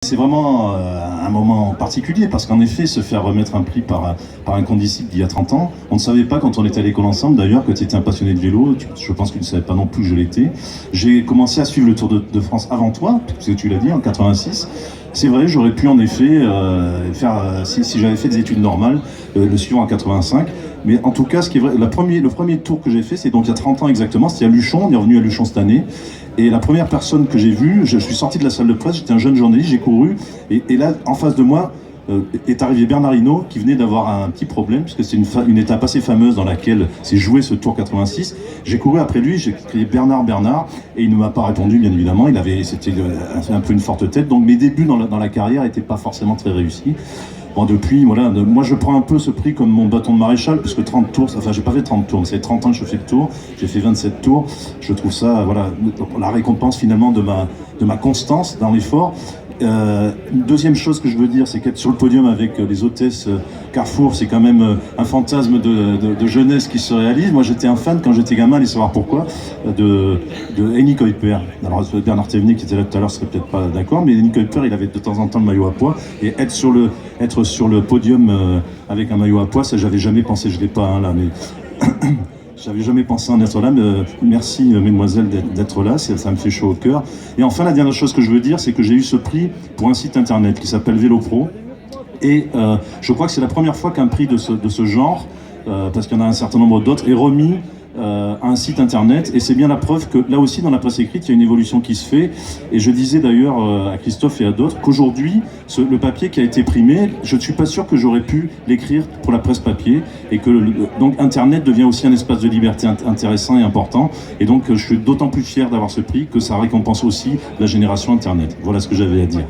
C'est vraiment un moment particulier parce qu'en effet, se faire remettre un prix par un condisciple d'il y a 30 ans, on ne savait pas quand on était à l'école ensemble d'ailleurs que tu étais un passionné de vélo, je pense que tu ne savais pas non plus que je l'étais. J'ai commencé à suivre le Tour de France avant toi, puisque tu l'as dit, en 86. C'est vrai, j'aurais pu en effet faire, si j'avais fait des études normales, le suivre en 85. Mais en tout cas, ce qui est vrai, le premier tour que j'ai fait, c'est donc il y a 30 ans exactement, c'était à Luchon, on est revenu à Luchon cette année. Et la première personne que j'ai vue, je suis sorti de la salle de presse, j'étais un jeune journaliste, j'ai couru, et là, en face de moi, est arrivé Bernard Hinault, qui venait d'avoir un petit problème, puisque c'est une étape assez fameuse dans laquelle s'est joué ce Tour 86. J'ai couru après lui, j'ai crié Bernard, Bernard, et il ne m'a pas répondu, bien évidemment, c'était un peu une forte tête, donc mes débuts dans la carrière n'étaient pas forcément très réussis. Bon, depuis, voilà, moi je prends un peu ce prix comme mon bâton de maréchal, puisque 30 tours, enfin j'ai pas fait 30 tours, mais c'est 30 ans que je fais le tour, j'ai fait 27 tours, je trouve ça, voilà, la récompense finalement de ma constance dans l'effort. Une deuxième chose que je veux dire, c'est qu'être sur le podium avec les hôtesses Carrefour, c'est quand même un fantasme de jeunesse qui se réalise. Moi j'étais un fan quand j'étais gamin, allez savoir pourquoi, de Henny Kuiper. Alors Bernard Thévenet qui était là tout à l'heure serait peut-être pas d'accord, mais Henny Kuiper il avait de temps en temps le maillot à pois, et être sur le podium avec un maillot à pois, ça j'avais jamais pensé, je l'ai pas hein, là, mais j'avais jamais pensé en être là, mais merci mesdemoiselles d'être là, ça me fait chaud au cœur. Et enfin la dernière chose que je veux dire, c'est que j'ai eu ce prix pour un site internet qui s'appelle VéloPro, et je crois que c'est la première fois qu'un prix de ce genre, parce qu'il y en a un certain nombre d'autres, est remis à un site internet, et c'est bien la preuve que là aussi dans la presse écrite il y a une évolution qui se fait. Et je disais d'ailleurs à Christophe et à d'autres qu'aujourd'hui le papier qui a été primé, je ne suis pas sûr que j'aurais pu l'écrire pour la presse papier, et que donc internet devient aussi un espace de liberté intéressant et important, et donc je suis d'autant plus fier d'avoir ce prix que ça récompense aussi la génération internet. Voilà ce que j'avais à dire.